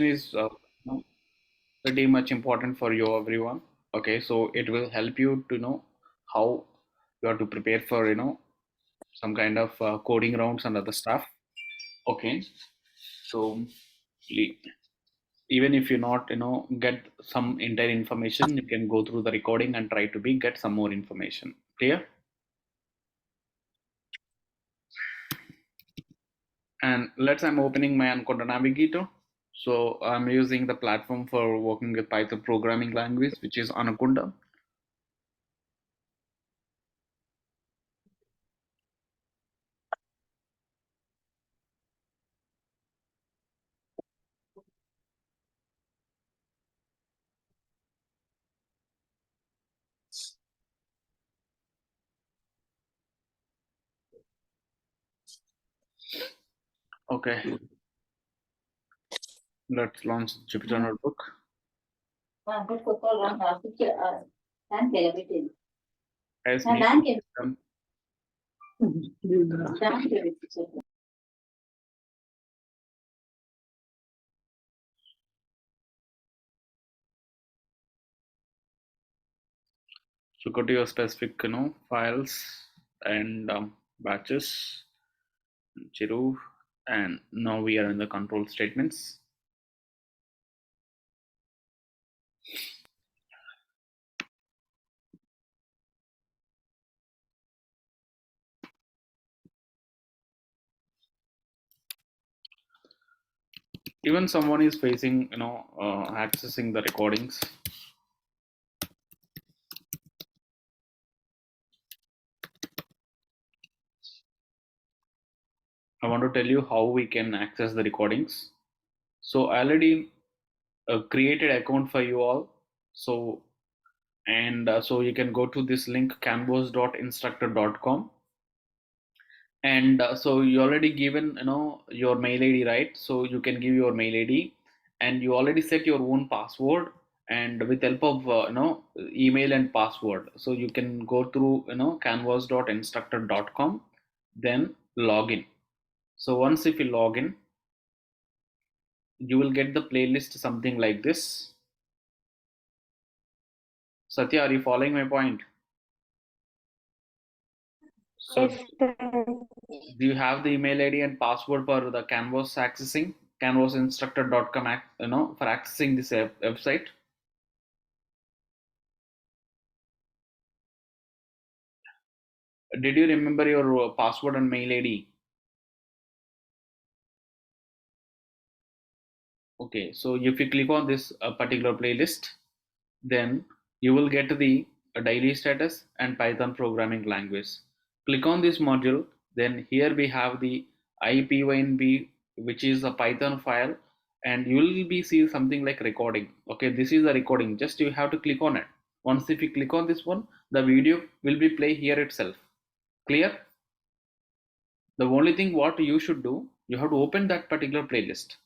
is know, pretty much important for you everyone. Okay, so it will help you to know how you have to prepare for some kind of coding rounds and other stuff. Okay, so le- even if you not get some entire information, you can go through the recording and try to be get some more information. Clear? And I'm opening my Anaconda Navigator. So I'm using the platform for working with Python programming language, which is Anaconda. Okay, let's launch Jupyter Notebook. As me, so go to your specific files and batches, Chiru, and now we are in the control statements. Even someone is facing accessing the recordings. I want to tell you how we can access the recordings. So I already created account for you all. So so you can go to this link canvas.instructor.com, and so you already given your mail ID, right? So you can give your mail ID, and you already set your own password, and with help of email and password, so you can go through canvas.instructor.com, then log in. So once if you log in, you will get the playlist something like this. Satya, are you following my point? So Yes, sir. do you have the email ID and password for the Canvas accessing canvasinstructor.com for accessing this website? Did you remember your password and mail ID? Okay, so if you click on this particular playlist, then you will get the daily status and Python programming language. Click on this module, then here we have the IPYNB, which is a Python file, and you will be see something like recording. Okay, this is the recording. Just you have to click on it. Once if you click on this one, the video will be play here itself. Clear? The only thing what you should do, you have to open that particular playlist.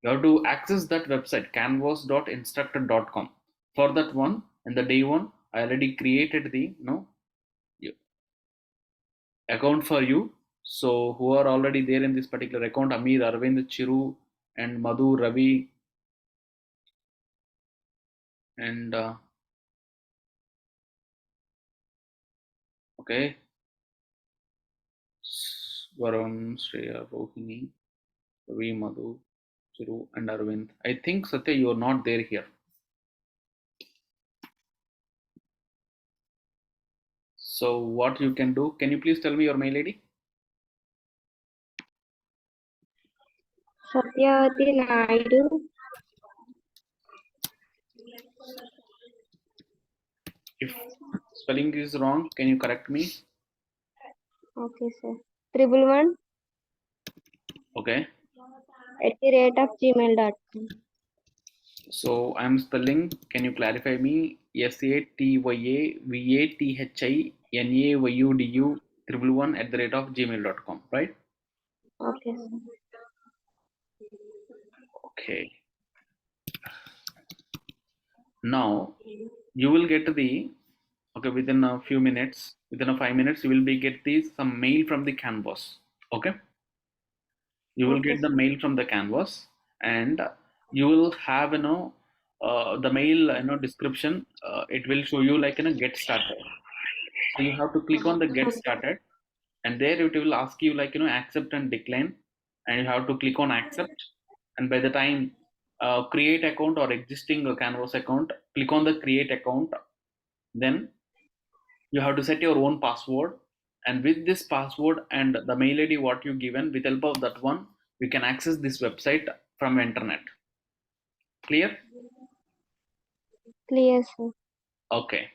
You have to access that website canvas.instructor.com. For that one, in the day one, I already created the account for you. So who are already there in this particular account: Amir, Arvind, Chiru, and Madhu, Ravi, and okay, Varun, Shreya, Rohini, Ravi, Madhu, Chiru, and Arvind. I think Satya, you are not there here. So what you can do? Can you please tell me your mail ID? Satyavati Naidu. If spelling is wrong, can you correct me? Okay, sir. 111 Okay. @gmail.com. So I'm spelling. Can you clarify me? SATYAVATHINAYUDU 111 right? Okay, sir. Okay. Now you will get the within a few minutes, within a 5 minutes, you will be get these some mail from the Canvas. Okay. You will Okay, get the sir. mail from the Canvas, and you will have the mail description. It will show you like get started. So you have to click on the get started, and there it will ask you like accept and decline, and you have to click on accept. And by the time create account or existing canvas account, click on the create account. Then you have to set your own password, and with this password and the mail id what you given, with help of that one we can access this website from internet. Clear? Clear, sir. Okay.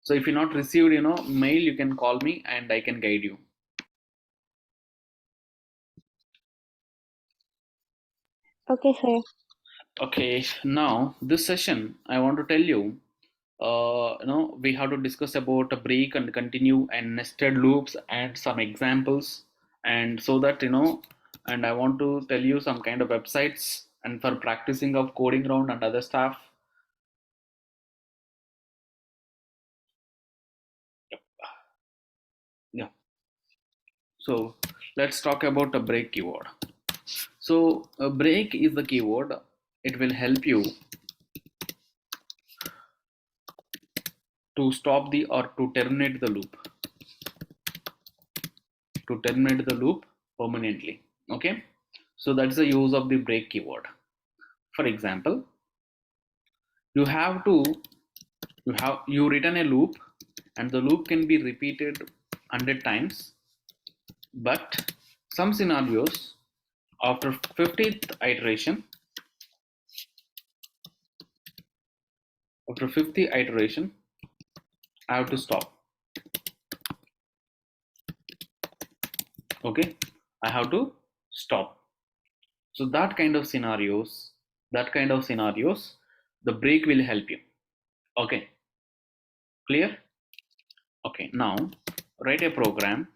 So if you not received mail, you can call me and I can guide you. Okay, sir. Okay, now this session I want to tell you, we have to discuss about a break and continue and nested loops and some examples, and so that and I want to tell you some kind of websites and for practicing of coding round and other stuff. Yeah. So let's talk about a break keyword. So a break is the keyword. It will help you to stop the or to terminate the loop, permanently. Okay, so that's the use of the break keyword. For example, you have to you written a loop, and the loop can be repeated 100 times, but some scenarios, after 50th iteration, after 50th iteration I have to stop. Okay, I have to stop. So that kind of scenarios, the break will help you. Okay, clear? Okay, now write a program.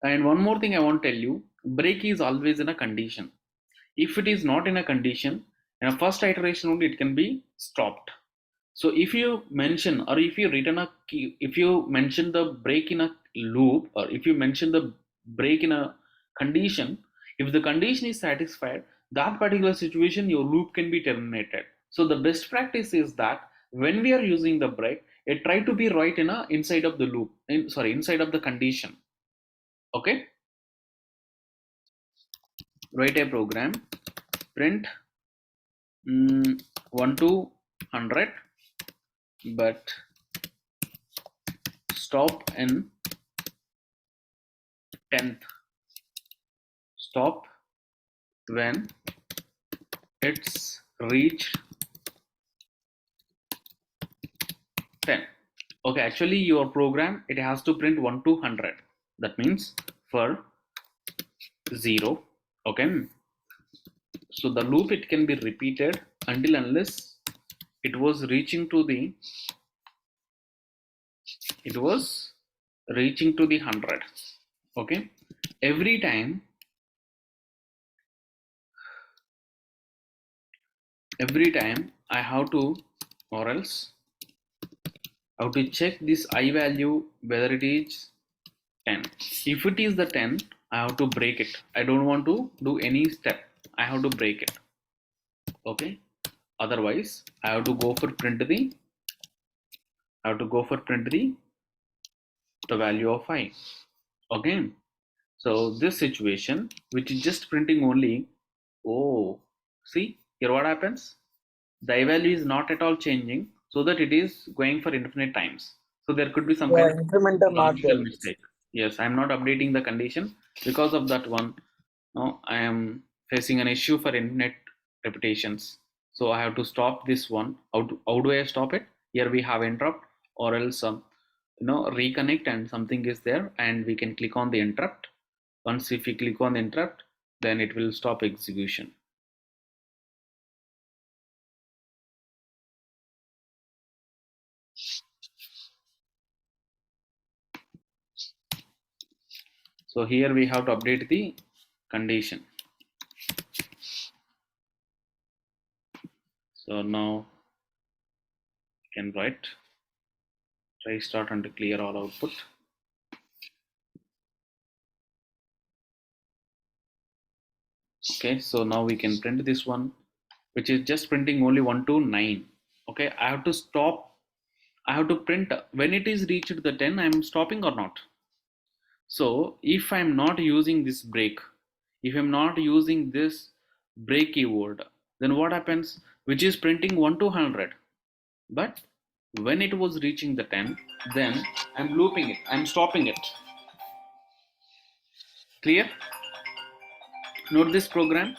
And one more thing I want to tell you, break is always in a condition. If it is not in a condition, in a first iteration only it can be stopped. So if you mention, or if you written a key, if you mention the break in a loop, or if you mention the break in a condition, if the condition is satisfied, that particular situation your loop can be terminated. So the best practice is that when we are using the break, it try to be right in a inside of the loop, inside of the condition. Okay, write a program, print 1 to 100, but stop in 10th. Stop when it's reached 10. Okay, actually your program, it has to print 1 to 100. That means for 0. Okay, so the loop it can be repeated until unless it was reaching to the it was reaching to the 100. Okay, every time I have to, or else I have to check this I value whether it is 10. If it is the 10, I have to break it. I don't want to do any step. I have to break it. Okay. Otherwise, I have to go for print the the value of I. Okay. So this situation, which is just printing only, oh, see here what happens? The I value is not at all changing, so that it is going for infinite times. So there could be some kind Yeah, of increment are not logical there. mistake. Yes, I'm not updating the condition. Because of that one, no, I am facing an issue for infinite repetitions. So I have to stop this one. How do I stop it? Here we have interrupt, or else reconnect, and something is there, and we can click on the interrupt. Once if we click on the interrupt, then it will stop execution. So here we have to update the condition. So now you can write try start and clear all output. Okay, so now we can print this one, which is just printing only 1 to 9. Okay, I have to stop. I have to print when it is reached the 10, I'm stopping or not. So if I'm not using this break, if I'm not using this break keyword, then what happens? Which is printing 1 to 100. But when it was reaching the 10, then I'm looping it, I'm stopping it. Clear? Note this program.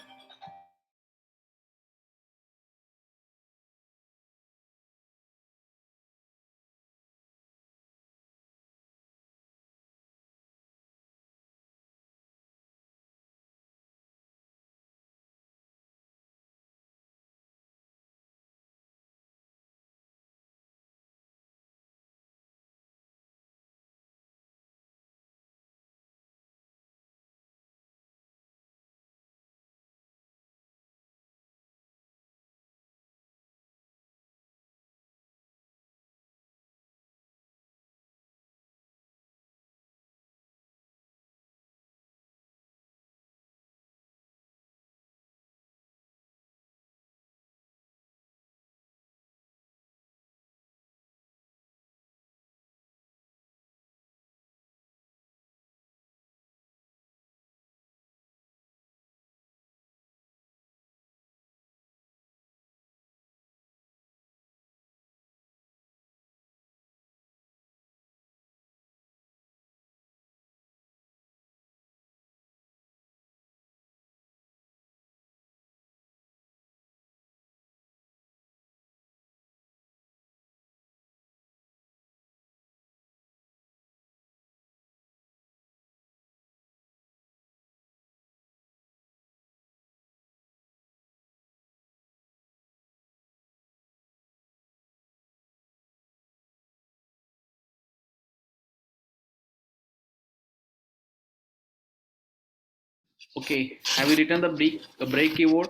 Okay, have you written the break keyword?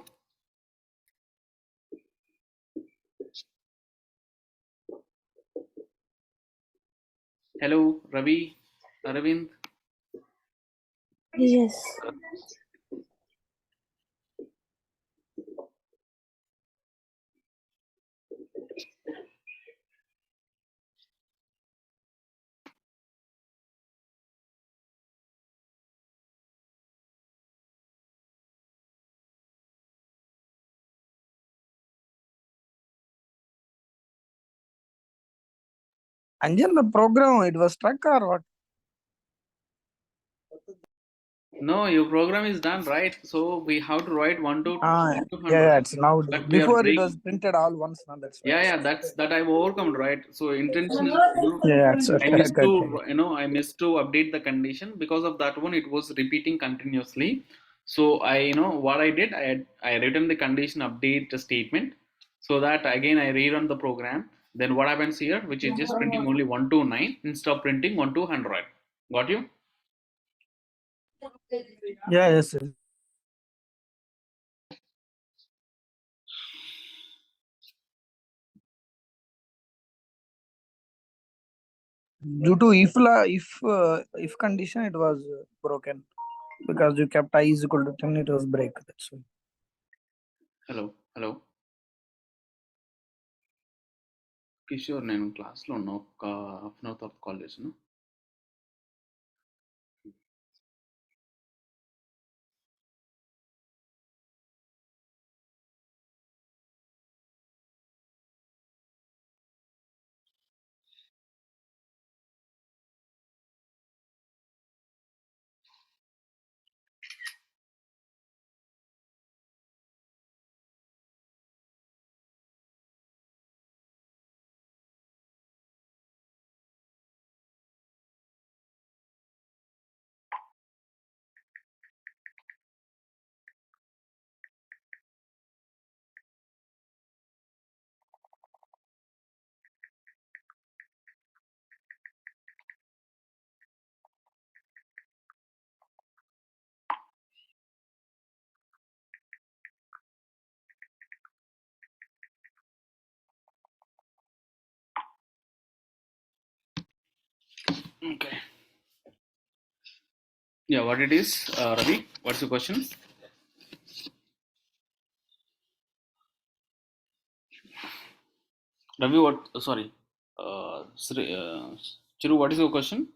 Hello, Ravi, Aravind. Yes. Anjan, the program, it was stuck or what? No, your program is done, right? So we have to write 1 to Ah, 1 to yeah, 100. it's now. But we are Before it break. was printed all once, now that's why. Yeah, that's that I've overcome, right? So intentionally, Yeah, it's I okay. missed Okay, to, okay. I missed to update the condition. Because of that one, it was repeating continuously. So what I did, I written the condition update statement, so that again I rerun the program. Then what happens here, which is just printing only 1 to 9 instead of printing 1 to 100. Got you? Yeah, yes, yes. Due to if condition, it was broken because you kept I is equal to 10, it was break. That's why. Hello, hello. Kishore నేను క్లాస్లో ఉన్న ఒక half an hour తర్వాత call చేసాను. Okay. Yeah, what it is, Ravi? What's the question? Ravi, what? Sorry, Chiru, what is your question?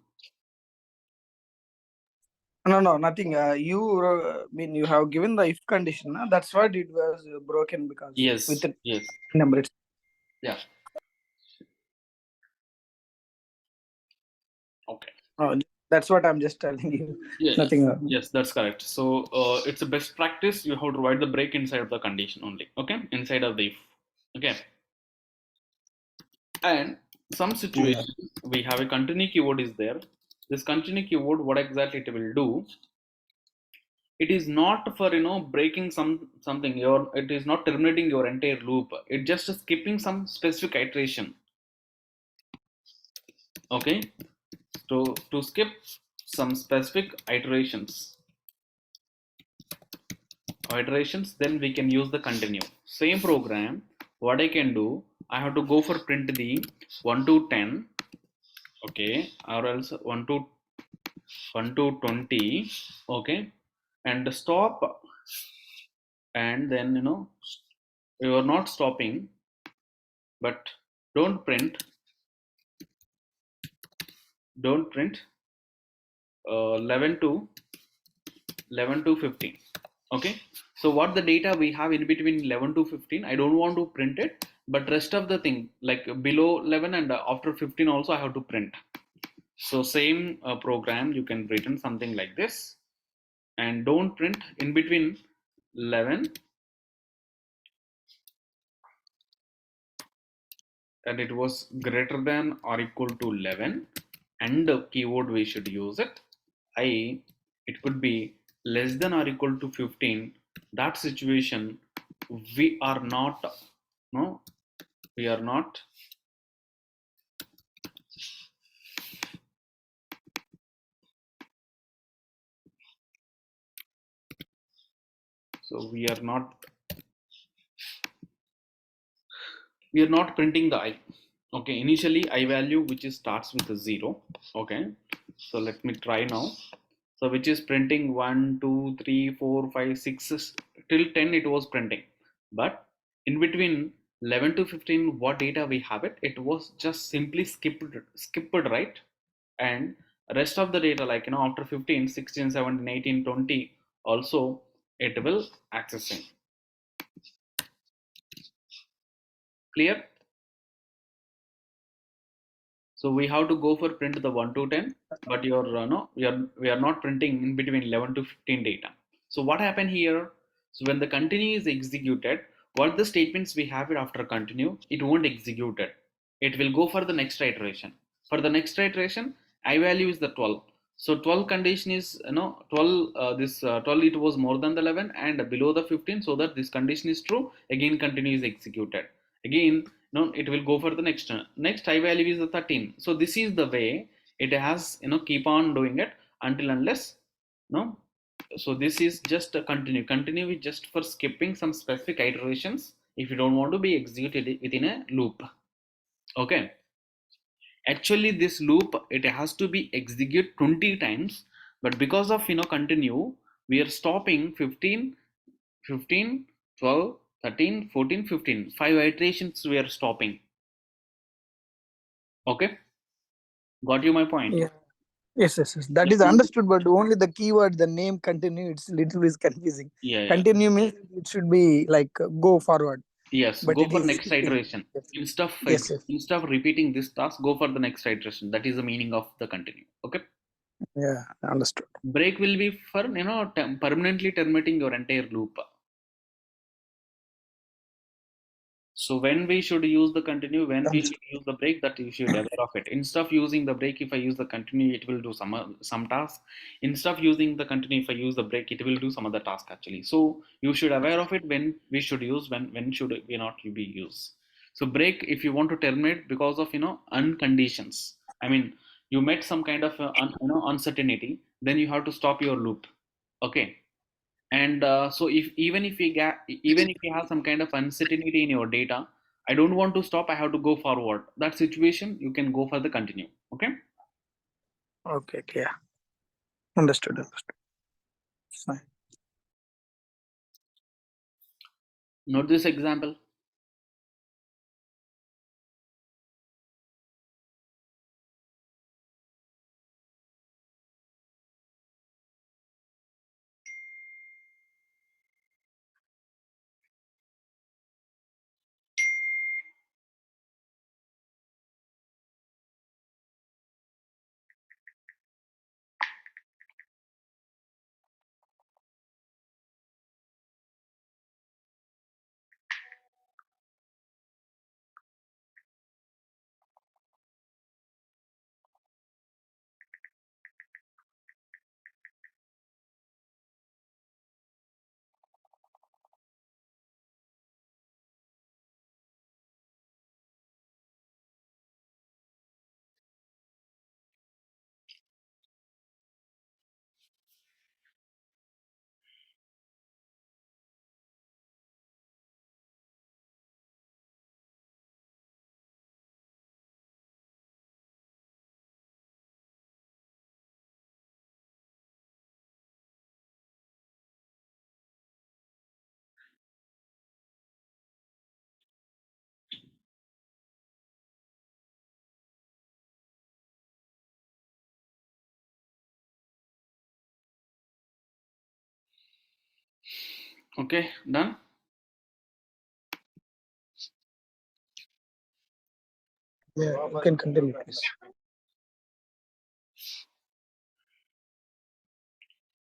No, nothing. Mean you have given the if condition. That's what it was broken because with Yes, the yes, number. yeah. Okay. That's what I'm just telling you. Yes, Nothing. yes, that's correct. So it's a best practice. You have to write the break inside of the condition only. Okay, inside of the if. Okay, and some Yeah. situations we have a continue keyword is there. This continue keyword, what exactly it will do? It is not for breaking something. Your it is not terminating your entire loop. It just skipping some specific iteration. Okay, to skip some specific iterations, then we can use the continue. Same program, what I can do, I have to go for print the 1 to 10, okay, or else 1 to 20, okay, and stop, and then you are not stopping, but don't print don't print 11 to 15. Okay, so what the data we have in between 11 to 15, I don't want to print it, but rest of the thing like below 11 and after 15 also I have to print. So same program you can written something like this, and don't print in between 11 and it was greater than or equal to 11, and the keyword we should use it I, it could be less than or equal to 15. That situation we are not, no, we are not, so we are not printing the I. Okay, initially I value which is starts with a 0. Okay, so let me try now. So which is printing 1 2 3 4 5 6 till 10 it was printing, but in between 11 to 15 what data we have it was just simply skipped, right? And rest of the data like after 15 16 17 18 20 also it will accessing. Clear? So we have to go for print the 1 to 10, but you're no, we are not printing in between 11 to 15 data. So what happened here? So when the continue is executed, what the statements we have it after continue, it won't execute it. It will go for the next iteration. For the next iteration, I value is the 12. So 12 condition is 12. This 12 it was more than the 11 and below the 15, so that this condition is true. Again, continue is executed. Again, no, it will go for the next high value is the 13. So this is the way it has keep on doing it until unless no. So this is just a continue is just for skipping some specific iterations if you don't want to be executed within a loop. Okay, actually this loop it has to be executed 20 times, but because of continue, we are stopping 15, 15, 12, 13, 14, 15. 5 iterations we are stopping. Okay, got you my point? Yeah. Yes. That Yeah, is understood, but only the keyword, the name continue, it's little bit confusing. yeah, yeah. Continue means it should be like go forward, Yes, but go it for is next skipping. iteration. Yes. Yes. Instead of repeating this task, go for the next iteration. That is the meaning of the continue. Okay. Yeah, understood. Break will be for permanently terminating your entire loop. So when we should use the continue, when we should Understood. use the break, that you should aware of it. Instead of using the break, if I use the continue, it will do some task. Instead of using the continue, if I use the break, it will do some other task actually. So you should aware of it when we should use, when should we not be used. So break if you want to terminate because of unconditions. I mean you met some kind of uncertainty, then you have to stop your loop. Okay, and so if even if you have some kind of uncertainty in your data, I don't want to stop, I have to go forward. That situation you can go for the continue. Okay, Okay, yeah. Understood. Fine. note this example. Okay, done. Yeah, you can continue, please.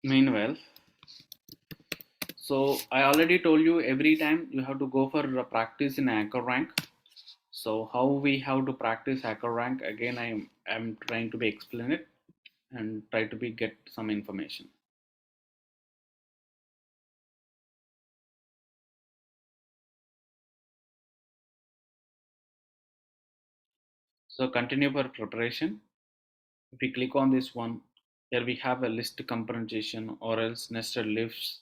Meanwhile, so I already told you every time you have to go for a practice in anchor rank. So how we have to practice hacker rank again, I'm trying to be explain it and try to be get some information. So continue for preparation. If we click on this one, here we have a list comparison or else nested lists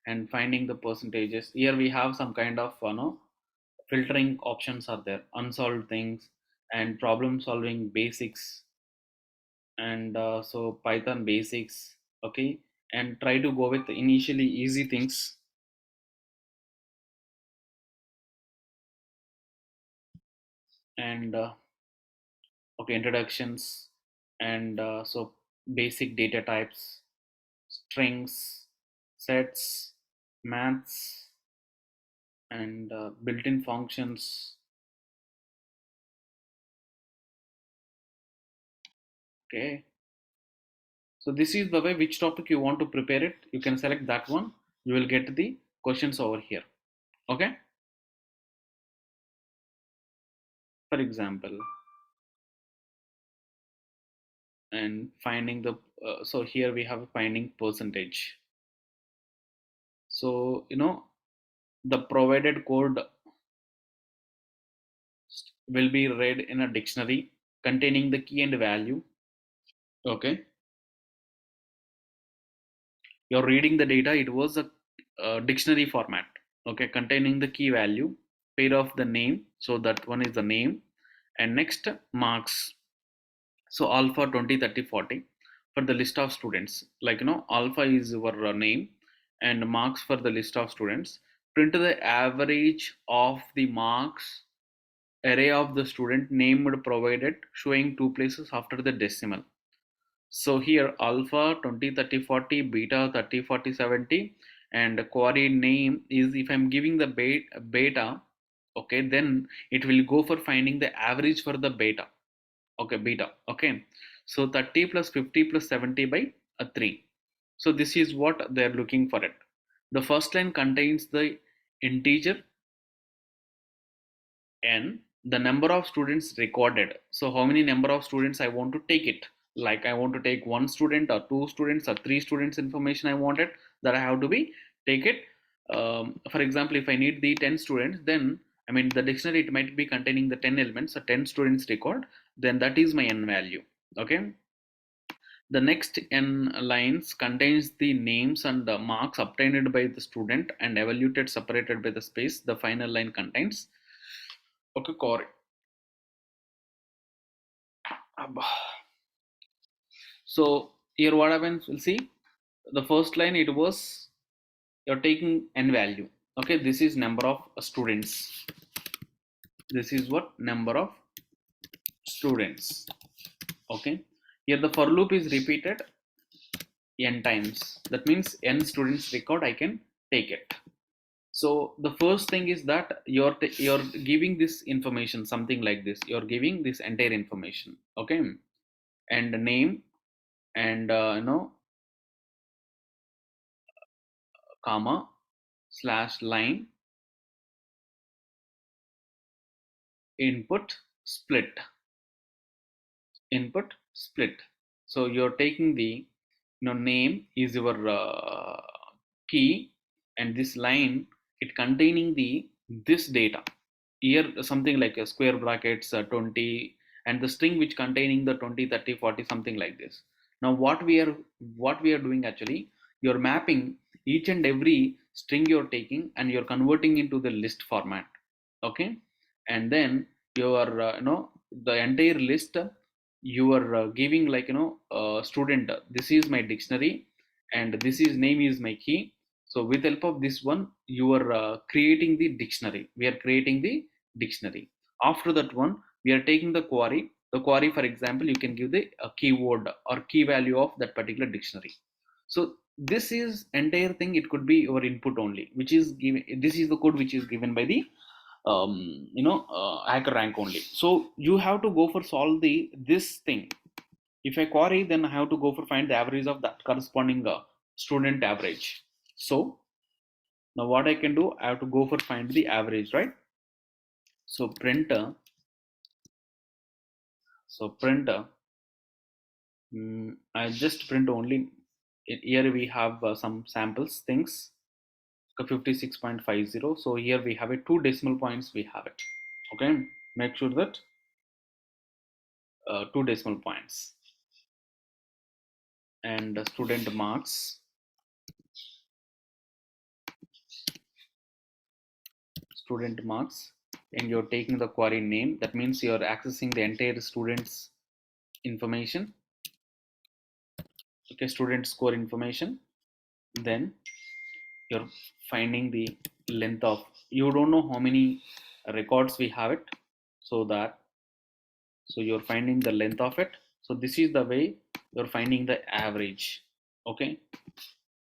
and finding the percentages. Here we have some kind of filtering options are there, unsolved things and problem solving basics, and so Python basics. Okay, and try to go with initially easy things, and okay, introductions, and so basic data types, strings, sets, maths, and built-in functions. Okay, so this is the way which topic you want to prepare it. You can select that one. You will get the questions over here. Okay, for example, and finding the so here we have finding percentage. So the provided code will be read in a dictionary containing the key and value. Okay, you're reading the data, it was a dictionary format. Okay, containing the key value, pair of the name, so that one is the name, and next marks. So alpha 20, 30, 40 for the list of students, like alpha is your name and marks for the list of students. Print the average of the marks array of the student named provided, showing two places after the decimal. So here alpha 20, 30, 40, beta 30, 40, 70, and query name is, if I'm giving the beta, okay, then it will go for finding the average for the beta. Okay, beta. Okay, so 30 plus 50 plus 70 by 3. So this is what they're looking for it. The first line contains the integer n, the number of students recorded. So how many number of students I want to take it, like I want to take one student or two students or three students information I wanted, that I have to be take it. For example, if I need the 10 students, then I mean the dictionary, it might be containing the 10 elements, so 10 students record, then that is my n value. Okay, the next n lines contains the names and the marks obtained by the student and evaluated separated by the space. The final line contains, okay, core. So here what happens, we'll see. The first line, it was you're taking n value. Okay, this is number of students. This is what number of students. Okay, here the for loop is repeated n times. That means n students record, I can take it. So the first thing is that you're giving this information, something like this. You're giving this entire information. Okay, and name and comma slash line input split, input split. So you're taking the name is your key, and this line, it containing the this data. Here something like a square brackets 20, and the string which containing the 20, 30, 40, something like this. Now what we are doing actually, you're mapping each and every string you're taking and you're converting into the list format. Okay, and then you are the entire list, you are giving like student, this is my dictionary and this is name is my key. So with help of this one, you are creating the dictionary, we are creating the dictionary. After that one, we are taking the query. The query, for example, you can give the keyword or key value of that particular dictionary. So this is entire thing, it could be your input only, which is given, this is the code which is given by the hacker rank only. So you have to go for solve the this thing. If I query, then I have to go for find the average of that corresponding student average. So now what I can do, I have to go for find the average, right? So printer, I just print only. Here we have some samples things, 56.50. So here we have it, two decimal points we have it. Okay, make sure that two decimal points. And student marks, and you're taking the query name. That means you're accessing the entire student's information. Okay, student score information. Then you're finding the length of, you don't know how many records we have it, so that, so you're finding the length of it. So this is the way you're finding the average. Okay,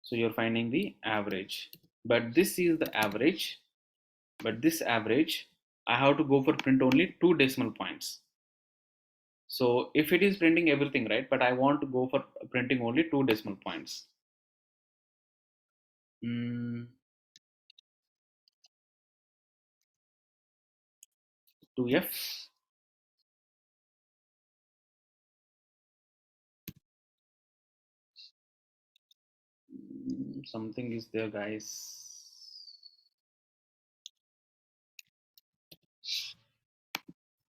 so you're finding the average, but this is the average, but this average I have to go for print only two decimal points. So if it is printing everything, right, but I want to go for printing only two decimal points. 2f, something is there, guys.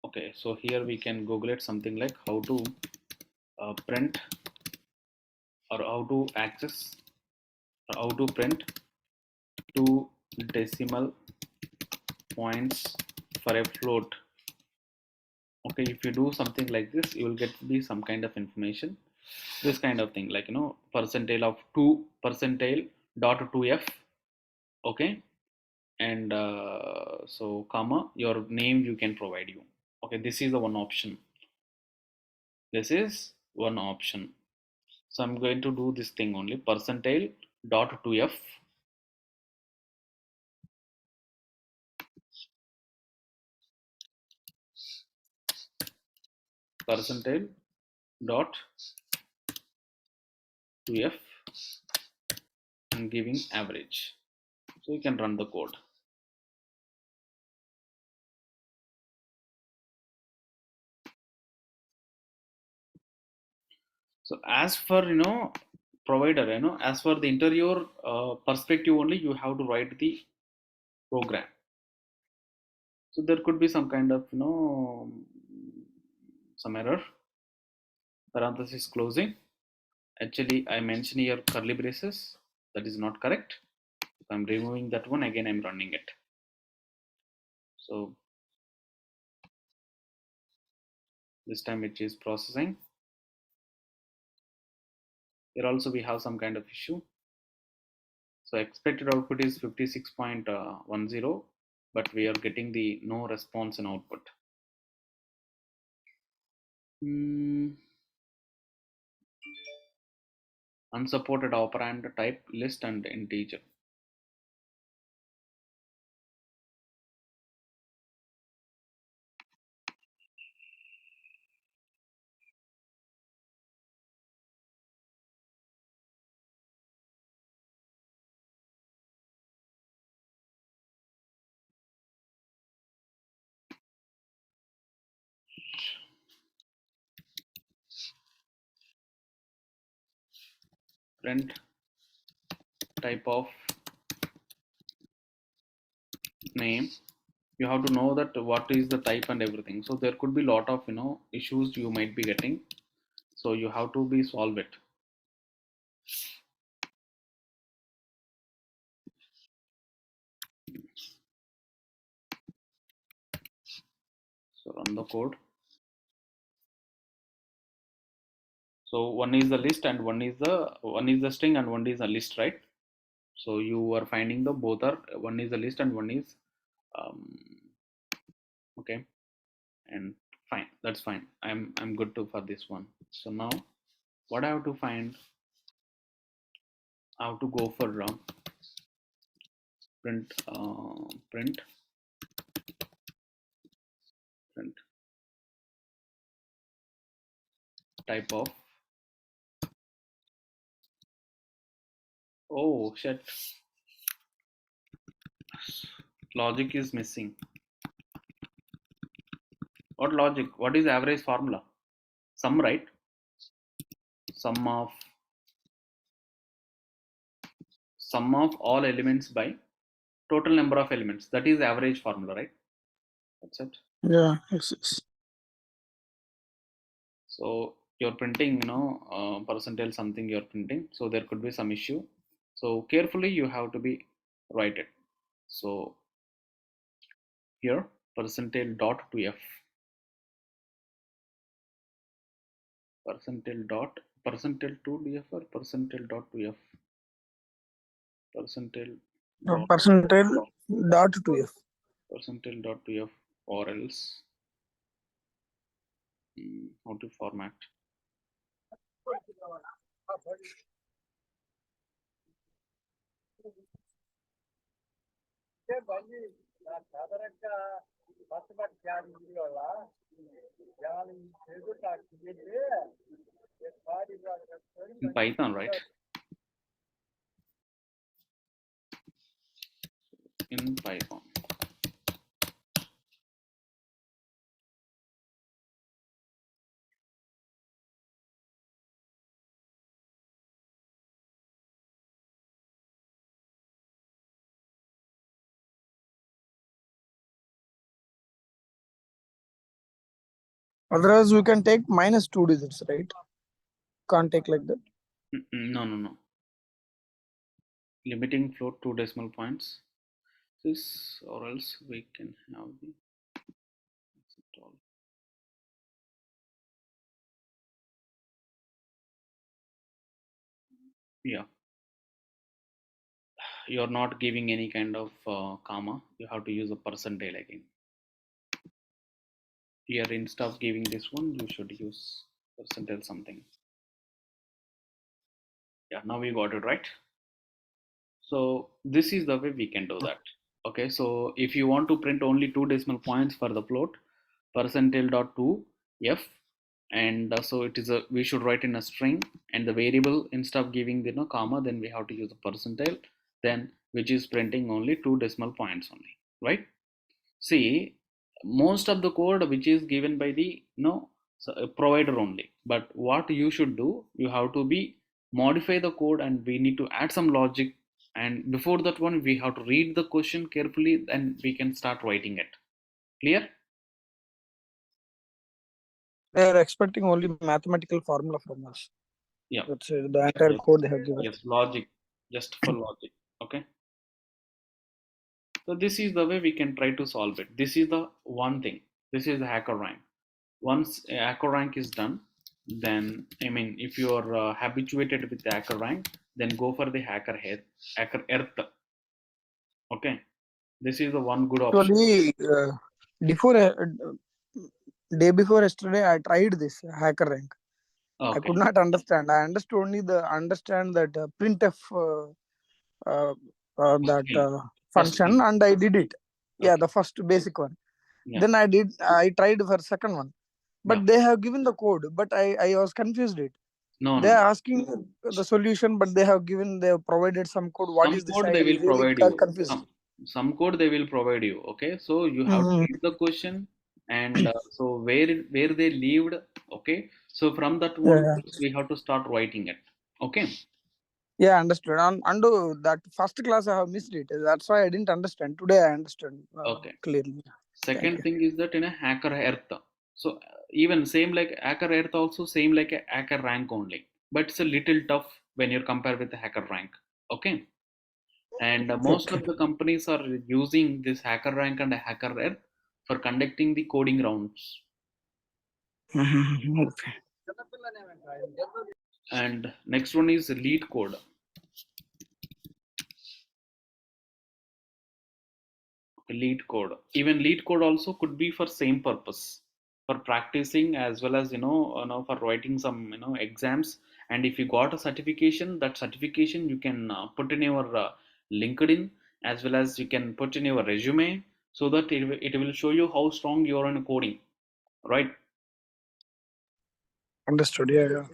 Okay, so here we can Google it, something like how to print, or how to access, or how to print two decimal points for a float. Okay, if you do something like this, you will get be some kind of information, this kind of thing, like percentile of 2 percentile dot 2f. Okay, and so comma your name you can provide you. Okay, this is the one option, this is one option. So I'm going to do this thing only, percentile dot 2f, percentile dot 2f, and giving average. So you can run the code. So as for provider, as for the interviewer perspective only, you have to write the program. So there could be some kind of some error, parenthesis closing. Actually, I mentioned here curly braces. That is not correct. So I'm removing that one. Again, I'm running it. So this time it is processing. Here also we have some kind of issue. So expected output is 56.10, but we are getting the no response in output. Unsupported operand type list and integer. Print type of name, you have to know that what is the type and everything. So there could be lot of issues you might be getting, so you have to be solve it. So run the code. So one is the list and one is the string and one is a list, right? So you are finding the both are, one is the list and one is okay, and fine, that's fine. I'm good to for this one. So now what I have to find, how to go for print print type of. Oh shit, logic is missing. What logic? What is average formula? Sum, right? Sum of all elements by total number of elements. That is average formula, right? That's it. Yeah, yes. So you're printing, percentile something you're printing. So there could be some issue. So carefully you have to be write it. So here percentile dot to f, percentile to df or percentile dot to f, percentile dot Percentile dot to f. percentile dot to f, or else how to format. In Python, right? In Python. Otherwise, we can take minus 2 digits, right? Can't take like that. No. Limiting float 2 decimal points. This, or else we can have the yeah. You're not giving any kind of comma. You have to use a percentile again. Here, instead of giving this one, you should use percentile something. Yeah, now we got it right. So this is the way we can do that. Okay, so if you want to print only 2 decimal points for the float, percentile dot to f, and so it is a, we should write in a string, and the variable, instead of giving the comma, then we have to use a percentile, then which is printing only 2 decimal points only, right? See, most of the code which is given by the provider only, but what you should do, you have to be modify the code, and we need to add some logic, and before that one we have to read the question carefully, then we can start writing it. Clear? They are expecting only mathematical formula from us. Yeah. That's the entire Yes. code they have given. Yes, logic, just for logic. Okay, so this is the way we can try to solve it. This is the one thing. This is the hacker rank. Once a hacker rank is done, then I mean, if you are habituated with the hacker rank, then go for the hacker earth. Okay, this is the one good option. Actually, before day before yesterday, I tried this hacker rank. I Okay. could not understand. I understood only understand that printf that Skill. First function, skill. and I did it. Yeah, Okay. the first basic one. Yeah. Then I tried for second one, Yeah. but they have given the code, but I was confused it. No, They no, no. are asking the solution, but they have provided some code. What Some is this? code I they will really provide got you. confused. Some code they will provide you. Okay, so you have to Mm-hmm. read the question, and so where they lived. Okay, so from that one Yeah, we have to start writing it. Okay. yeah, understood. And that first class I have missed it. That's why I didn't understand. Today I understand Okay. clearly. Thank Second you. thing is that in a hacker earth. So even same like hacker earth also same like a hacker rank only, but it's a little tough when you compare with the hacker rank. Okay. And most Okay. of the companies are using this hacker rank and hacker earth for conducting the coding rounds. Mhm. Okay. And next one is lead code. Lead code, even lead code also could be for same purpose, for practicing as well as for writing some exams, And if you got a certification, that certification you can put in your LinkedIn, as well as you can put in your resume, so that it will show you how strong you are in coding, right? Understood. Yeah, yeah.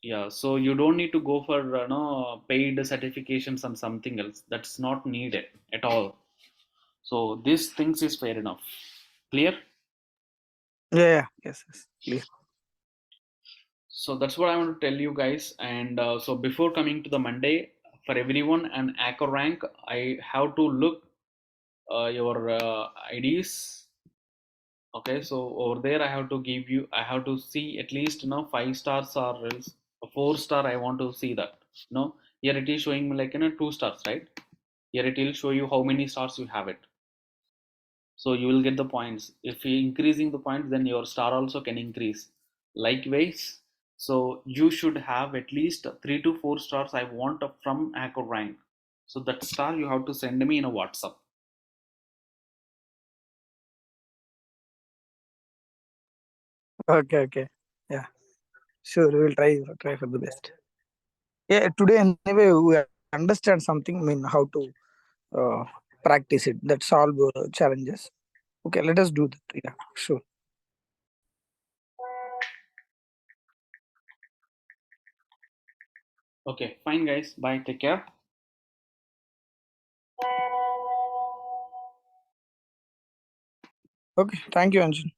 Yeah, so you don't need to go for no paid certifications and something else. That's not needed at all. So this things is fair enough. Clear? Yeah, yeah. Yes, yes. Clear. So that's what I want to tell you guys. And so before coming to the Monday, for everyone and Acro rank, I have to look your IDs. Okay, so over there I have to give you, I have to see at least 5 stars or else a 4 star. I want to see that. Here it is showing me like 2 stars, right? Here it will show you how many stars you have it. So you will get the points. If you increasing the points, then your star also can increase. Likewise, so you should have at least 3 to 4 stars. I want from Acro rank. So that star you have to send me in a WhatsApp. Okay, okay. Yeah, sure. We will try for the best. Yeah, today anyway we understand something. I mean, how to uh, practice it. That solve challenges. Okay, let us do that. Yeah, sure. Okay, fine guys. Bye. Take care. Okay, thank you, Anjan.